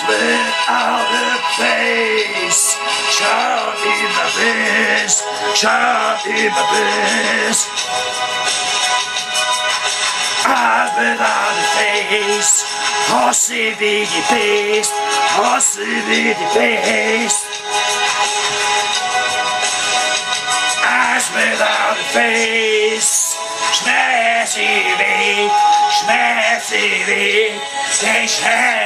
without a face. Shot in the face, shot in the face. Eyes without a face, horsey wie die Beast, horsey wie die Beast. Eyes without a face, schmäßig, schmäßig, schmäßig.